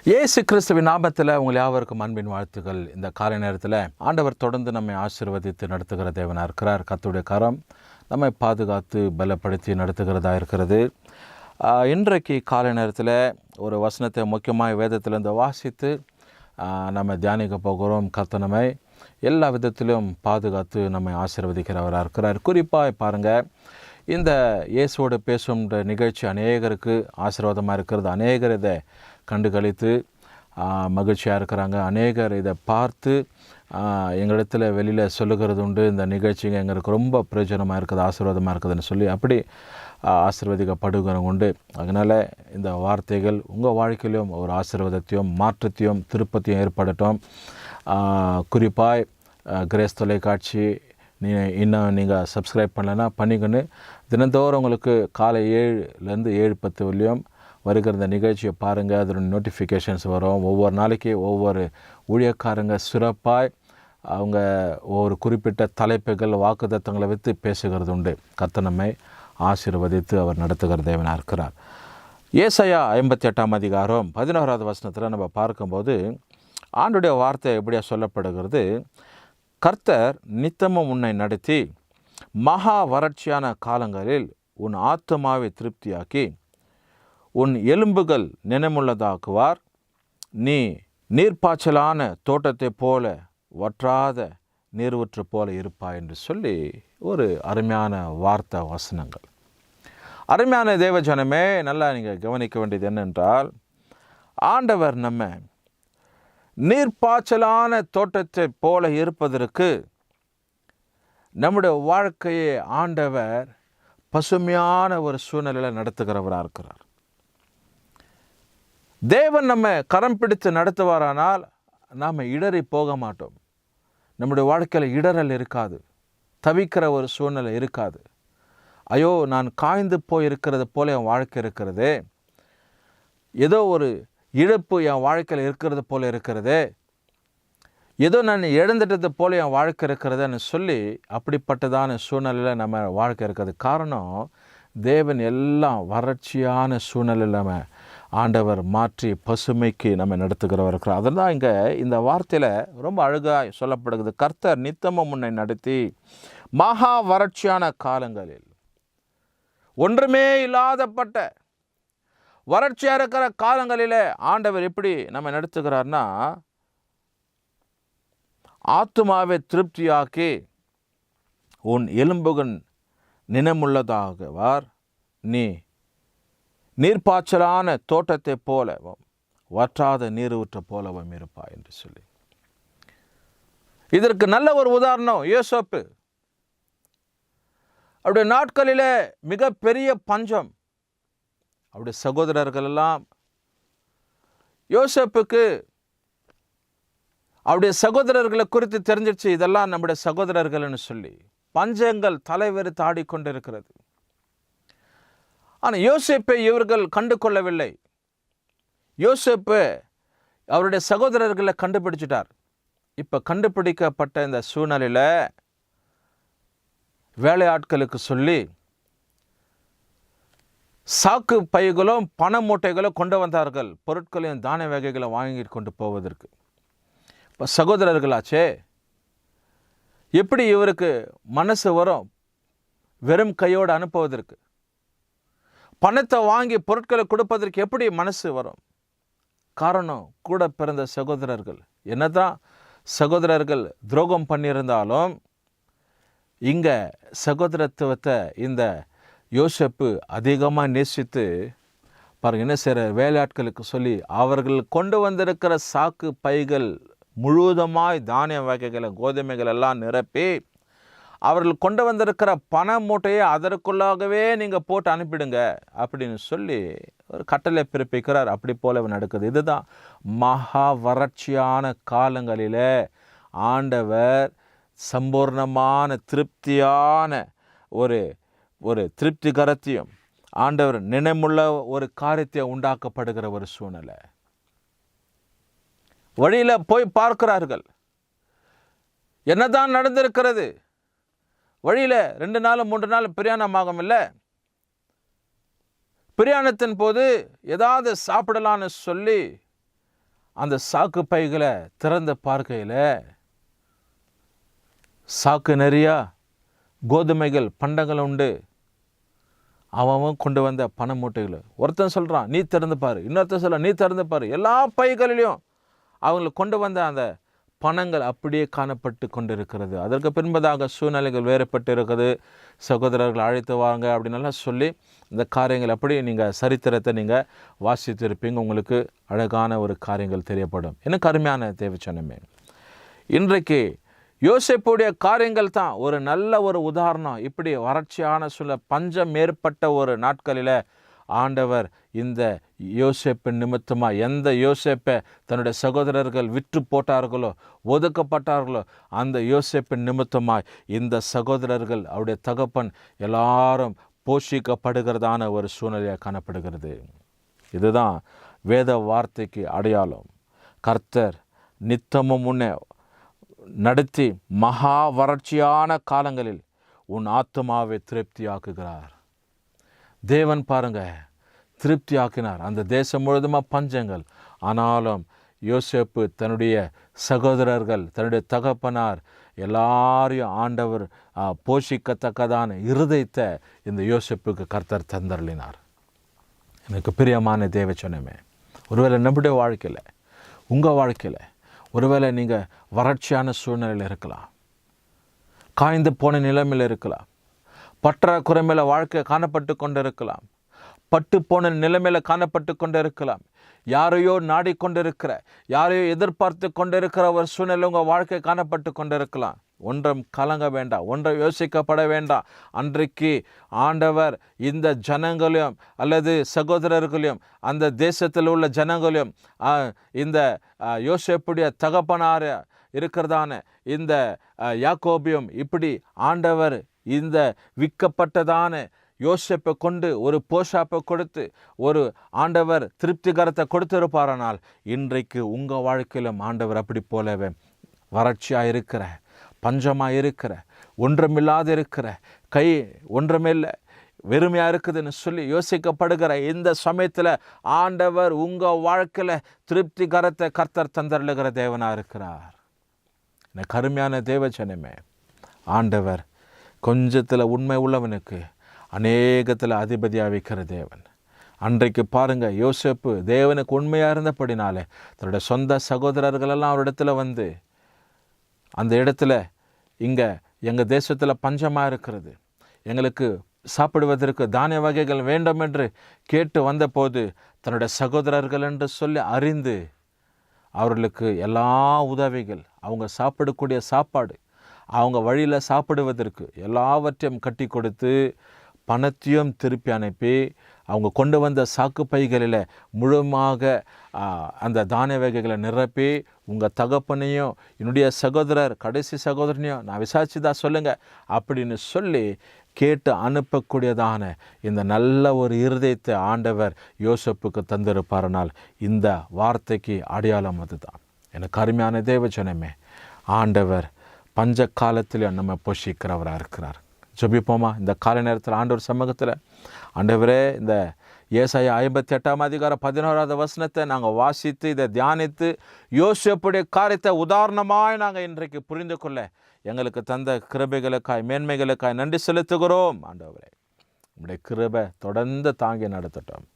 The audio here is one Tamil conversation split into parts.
இயேசு கிறிஸ்துவின் நாமத்தில் உங்கள் யாவருக்கும் அன்பின் வாழ்த்துக்கள். இந்த காலை நேரத்தில் ஆண்டவர் தொடர்ந்து நம்மை ஆசீர்வதித்து நடத்துகிற தேவனாக இருக்கிறார். கர்த்தருடைய கரம் நம்மை பாதுகாத்து பலப்படுத்தி நடத்துகிறதா இருக்கிறது. இன்றைக்கு காலை நேரத்தில் ஒரு வசனத்தை முக்கியமாக வேதத்திலிருந்து வாசித்து நம்ம தியானிக்க போகிறோம். கர்த்தர் நம்மை எல்லா விதத்திலும் பாதுகாத்து நம்மை ஆசீர்வதிக்கிறவராக இருக்கிறார். குறிப்பாக பாருங்கள், இந்த இயேசுவோடு பேசும் நிகழ்ச்சி அநேகருக்கு ஆசீர்வாதமாக இருக்கிறது. அநேகர் இதை கண்டுகளித்து மகிழ்ச்சியாக இருக்கிறாங்க. அநேகர் இதை பார்த்து எங்களிடத்தில் வெளியில் சொல்லுகிறது உண்டு. இந்த நிகழ்ச்சிங்க எங்களுக்கு ரொம்ப பிரயோஜனமாக இருக்குது, ஆசீர்வாதமாக இருக்குதுன்னு சொல்லி அப்படி ஆசீர்வதிக்கப்படுகிறவங்க உண்டு. அதனால் இந்த வார்த்தைகள் உங்கள் வாழ்க்கையிலும் ஒரு ஆசீர்வாதத்தையும் மாற்றத்தையும் திருப்பத்தையும் ஏற்படட்டும். குறிப்பாக கிரேஸ் தொலைக்காட்சி இன்னும் நீங்கள் சப்ஸ்கிரைப் பண்ணலைன்னா பண்ணிக்கொண்டு தினந்தோறும் உங்களுக்கு காலை 7லேருந்து 7:10 வரையும் வருகிற இந்த நிகழ்ச்சியை பாருங்கள். அதோட நோட்டிஃபிகேஷன்ஸ் வரும். ஒவ்வொரு நாளைக்கு ஒவ்வொரு ஊழியக்காரங்க சிறப்பாக அவங்க ஒவ்வொரு குறிப்பிட்ட தலைப்புகள் வாக்குத்தத்தங்களை வைத்து பேசுகிறது உண்டு. கர்த்தர் நம்மை ஆசீர்வதித்து அவர் நடத்துகிற தேவனாக இருக்கிறார். ஏசாயா 58ஆம் அதிகாரம் 11வது வசனத்தில் நம்ம பார்க்கும்போது ஆண்டுடைய வார்த்தை எப்படியா சொல்லப்படுகிறது. கர்த்தர் நித்தமும் உன்னை நடத்தி மகா வறட்சியான காலங்களில் உன் ஆத்துமாவை திருப்தியாக்கி உன் எலும்புகள் நினைமுள்ளதாக்குவார். நீ நீர்ப்பாய்ச்சலான தோட்டத்தை போல வற்றாத நீர்வற்று போல இருப்பாய் என்று சொல்லி ஒரு அருமையான வார்த்தை வசனங்கள். அருமையான தேவஜனமே, நல்லா நீங்கள் கவனிக்க வேண்டியது என்னென்றால், ஆண்டவர் நம்ம நீர்ப்பாய்ச்சலான தோட்டத்தை போல இருப்பதற்கு நம்முடைய வாழ்க்கையை ஆண்டவர் பசுமையான ஒரு சூழ்நிலையில் நடத்துகிறவராக இருக்கிறார். தேவன் நம்ம கரம் பிடித்து நடத்துவாரானால் நாம் இடறி போக மாட்டோம். நம்முடைய வாழ்க்கையில் இடறல் இருக்காது, தவிக்கிற ஒரு சூழ்நிலை இருக்காது. ஐயோ, நான் காய்ந்து போய் இருக்கிறது போல என் வாழ்க்கை இருக்கிறது, ஏதோ ஒரு இழப்பு என் வாழ்க்கையில் இருக்கிறது போல இருக்கிறது, ஏதோ நான் இழந்துட்டது போல என் வாழ்க்கை இருக்கிறதுன்னு சொல்லி அப்படிப்பட்டதான சூழ்நிலையில் நம்ம வாழ்க்கை இருக்கிறது. காரணம், தேவன் எல்லாம் வறட்சியான சூழ்நிலையில் நம்ம ஆண்டவர் மாற்றி பசுமைக்கு நம்ம நடத்துகிறவர் இருக்கிறார். அதெல்லாம் இங்கே இந்த வார்த்தையில் ரொம்ப அழகாக சொல்லப்படுகிறது. கர்த்தர் நித்தமும் முன்னை நடத்தி மகா வறட்சியான காலங்களில், ஒன்றுமே இல்லாதப்பட்ட வறட்சியாக இருக்கிற காலங்களில் ஆண்டவர் எப்படி நம்ம நடத்துகிறார்னா, ஆத்துமாவை திருப்தியாக்கி உன் எலும்புகள் நினைமுள்ளதாகுவார். நீ நீர்ப்பாய்ச்சலான தோட்டத்தை போலவும் வற்றாத நீரூற்ற போலவும் இருப்பாய் என்று சொல்லி. இதற்கு நல்ல ஒரு உதாரணம் யோசேப்பு. அவருடைய நாட்களில் மிகப்பெரிய பஞ்சம். அவருடைய சகோதரர்கள் எல்லாம் யோசேப்புக்கு அவருடைய சகோதரர்களை குறித்து தெரிஞ்சிடுச்சு, இதெல்லாம் நம்முடைய சகோதரர்கள்னு சொல்லி பஞ்சங்கள் தலைவெறித்து ஆடிக்கொண்டிருக்கிறது. ஆனால் யோசேப்பை இவர்கள் கண்டு கொள்ளவில்லை. யோசேப்பு அவருடைய சகோதரர்களை கண்டுபிடிச்சிட்டார். இப்போ கண்டுபிடிக்கப்பட்ட இந்த சூழ்நிலையில் வேலையாட்களுக்கு சொல்லி சாக்கு பைகளும் பண மூட்டைகளும் கொண்டு வந்தார்கள், பொருட்களையும் தானிய வகைகளை வாங்கி கொண்டு போவதற்கு. இப்போ சகோதரர்களாச்சே, எப்படி இவருக்கு மனசு வரும் வெறும் கையோடு அனுப்புவதற்கு? பணத்தை வாங்கி பொருட்களை கொடுப்பதற்கு எப்படி மனசு வரும்? காரணம், கூட பிறந்த சகோதரர்கள். என்னதான் சகோதரர்கள் துரோகம் பண்ணியிருந்தாலும் இங்கே சகோதரத்துவத்தை இந்த யோசேப்பு அதிகமாக நேசித்து பாருங்கள் என்ன செய்கிற, வேலையாட்களுக்கு சொல்லி அவர்கள் கொண்டு வந்திருக்கிற சாக்கு பைகள் முழுவதுமாய் தானிய வகைகளை கோதுமைகள் எல்லாம் நிரப்பி அவர்கள் கொண்டு வந்திருக்கிற பண மூட்டையை அதற்குள்ளாகவே நீங்கள் போட்டு அனுப்பிடுங்க அப்படின்னு சொல்லி ஒரு கட்டளை பிறப்பிக்கிறார். அப்படி போல நடக்குது. இதுதான் மகா வறட்சியான காலங்களில் ஆண்டவர் சம்பூர்ணமான திருப்தியான ஒரு திருப்திகரத்தையும் ஆண்டவர் நினைமுள்ள ஒரு காரியத்தை உண்டாக்கப்படுகிற ஒரு சூழ்நிலை. வழியில் போய் பார்க்கிறார்கள், என்னதான் நடந்திருக்கிறது. வழியில் 2 நாள் 3 நாள் பிரயாணமாகும். இல்லை, பிரயாணத்தின் போது ஏதாவது சாப்பிடலான்னு சொல்லி அந்த சாக்கு பைகளை திறந்து பார்க்கையில் சாக்கு நிறையா கோதுமைகள் பண்டங்கள் உண்டு. அவன் கொண்டு வந்த பண மூட்டைகள். ஒருத்தன் சொல்கிறான் நீ திறந்து பாரு, இன்னொருத்தன் சொல்ல நீ திறந்து பாரு. எல்லா பைகளிலையும் அவங்களுக்கு கொண்டு வந்த அந்த பணங்கள் அப்படியே காணப்பட்டு கொண்டு இருக்கிறது. அதற்கு பின்பதாக சூழ்நிலைகள் வேறுபட்டு இருக்குது. சகோதரர்கள் அழைத்து வாங்க அப்படின்னெல்லாம் சொல்லி இந்த காரியங்கள் அப்படி நீங்கள் சரித்திரத்தை நீங்கள் வாசித்திருப்பீங்க. உங்களுக்கு அழகான ஒரு காரியங்கள் தெரியப்படும். எனக்கு அருமையான தேவச்சனமே, இன்றைக்கு யோசேப்புடைய காரியங்கள் தான் ஒரு நல்ல ஒரு உதாரணம். இப்படி வறட்சியான பஞ்சம் ஏற்பட்ட ஒரு நாட்களில் ஆண்டவர் இந்த யோசேப்பின் நிமித்தமாக, எந்த யோசேப்பை தன்னுடைய சகோதரர்கள் விற்று போட்டார்களோ, ஒதுக்கப்பட்டார்களோ, அந்த யோசேப்பின் நிமித்தமாக இந்த சகோதரர்கள் அவருடைய தகப்பன் எல்லாரும் போஷிக்கப்படுகிறதான ஒரு சூழ்நிலையாக காணப்படுகிறது. இதுதான் வேத வார்த்தைக்கு அடையாளம். கர்த்தர் நித்தமும் முன்னே நடத்தி மகா வறட்சியான காலங்களில் உன் ஆத்துமாவை திருப்தியாக்குகிறார். தேவன் பாருங்க திருப்தியாக்கினார். அந்த தேசம் முழுதுமாக பஞ்சங்கள். ஆனாலும் யோசேப்பு தன்னுடைய சகோதரர்கள், தன்னுடைய தகப்பனார் எல்லாரையும் ஆண்டவர் போஷிக்கத்தக்கதான இருதயத்தை இந்த யோசேப்புக்கு கர்த்தர் தந்தருளினார். எனக்கு பிரியமான தேவச்சனமே, ஒருவேளை நம்முடைய வாழ்க்கையில், உங்கள் வாழ்க்கையில் ஒருவேளை நீங்கள் வறட்சியான சூழ்நிலையில் இருக்கலாம், காய்ந்து போன நிலைமையில் இருக்கலாம், பற்றாக்குறை மேலே வாழ்க்கை காணப்பட்டு கொண்டு இருக்கலாம், பட்டு போன நிலைமையில் காணப்பட்டு கொண்டு இருக்கலாம், யாரையோ நாடிக்கொண்டிருக்கிற, யாரையோ எதிர்பார்த்து கொண்டிருக்கிற ஒரு சூழ்நிலை உங்கள் வாழ்க்கை காணப்பட்டு கொண்டு இருக்கலாம். ஒன்றும் கலங்க வேண்டாம், ஒன்றை யோசிக்கப்பட வேண்டாம். அன்றைக்கு ஆண்டவர் இந்த ஜனங்களையும் அல்லது சகோதரர்களையும் அந்த தேசத்தில் உள்ள ஜனங்களையும் இந்த யோசேப்புடைய தகப்பனார இருக்கிறதான இந்த யாக்கோபையும் இப்படி ஆண்டவர் இந்த விற்கப்பட்டதான யோசேப்பை கொண்டு ஒரு போஷாப்பை கொடுத்து ஒரு ஆண்டவர் திருப்திகரத்தை கொடுத்திருப்பாரானால் இன்றைக்கு உங்கள் வாழ்க்கையிலும் ஆண்டவர் அப்படி போலவே வறட்சியாக இருக்கிற, பஞ்சமாக இருக்கிற, ஒன்றுமில்லாத இருக்கிற, கை ஒன்றுமில்லை வெறுமையாக இருக்குதுன்னு சொல்லி யோசிக்கப்படுகிற இந்த சமயத்தில் ஆண்டவர் உங்கள் வாழ்க்கையில் திருப்திகரத்தை கர்த்தர் தந்தருளுகிற தேவனாக இருக்கிறார். எனக்கு அருமையான தேவச்சனமே, ஆண்டவர் கொஞ்சத்தில் உண்மை உள்ளவனுக்கு அநேகத்தில் அதிபதியாக வைக்கிற தேவன். அன்றைக்கு பாருங்கள், யோசேப்பு தேவனுக்கு உண்மையாக இருந்தபடினாலே தன்னுடைய சொந்த சகோதரர்களெல்லாம் ஒரு இடத்துல வந்து, அந்த இடத்துல இங்கே எங்கள் தேசத்தில் பஞ்சமாக இருக்கிறது, எங்களுக்கு சாப்பிடுவதற்கு தானிய வகைகள் வேண்டும் என்று கேட்டு வந்தபோது தன்னுடைய சகோதரர்கள் என்று சொல்லி அறிந்து அவர்களுக்கு எல்லா உதவிகள், அவங்க சாப்பிடக்கூடிய சாப்பாடு, அவங்க வழியில் சாப்பிடுவதற்கு எல்லாவற்றையும் கட்டி கொடுத்து பணத்தையும் திருப்பி அனுப்பி அவங்க கொண்டு வந்த சாக்கு பைகளில் முழுமாக அந்த தானிய வகைகளை நிரப்பி உங்கள் தகப்பனையும் என்னுடைய சகோதரர் கடைசி சகோதரனையும் நான் விசாரிச்சு தான் சொல்லுங்கள் அப்படின்னு சொல்லி கேட்டு அனுப்பக்கூடியதான இந்த நல்ல ஒரு இருதயத்தை ஆண்டவர் யோசேப்புக்கு தந்திருப்பாரனால் இந்த வார்த்தைக்கு அடையாளம் அதுதான். எனக்கு அருமையான தேவஜனமே, ஆண்டவர் பஞ்ச காலத்தில் நம்ம போஷிக்கிறவராக இருக்கிறார். ஜெபிப்போமா? இந்த காலை நேரத்தில் ஆண்டவர் சமூகத்தில், ஆண்டவரே இந்த ஏசாயா 58 வசனத்தை நாங்கள் வாசித்து இதை தியானித்து யோசேப்புடைய காரியத்தை உதாரணமாய் நாங்கள் இன்றைக்கு புரிந்து கொள்ள எங்களுக்கு தந்த கிருபைகளுக்காய் மேன்மைகளுக்காய் நன்றி செலுத்துகிறோம். ஆண்டவரே, உங்களுடைய கிருபை தொடர்ந்து தாங்கி நடத்தட்டும்.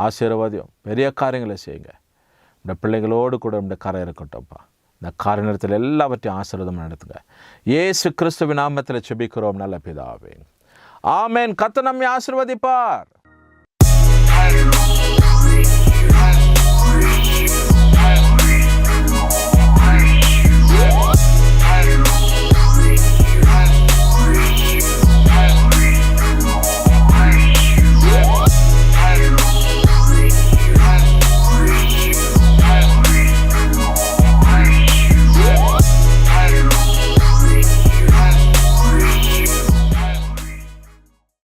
ஆசீர்வாதியம், பெரிய காரியங்களை செய்யுங்க. இந்த பிள்ளைகளோடு கூட இந்த கரை இருக்கட்டும்ப்பா. இந்த கார நேரத்தில் எல்லாவற்றையும் ஆசீர்வாதம் நடத்துங்க. இயேசு கிறிஸ்துவின் நாமத்தில் ஜெபிக்கிறோம் நல்ல பிதாவே, ஆமென். கர்த்தர் நம்மை ஆசீர்வதிப்பார்.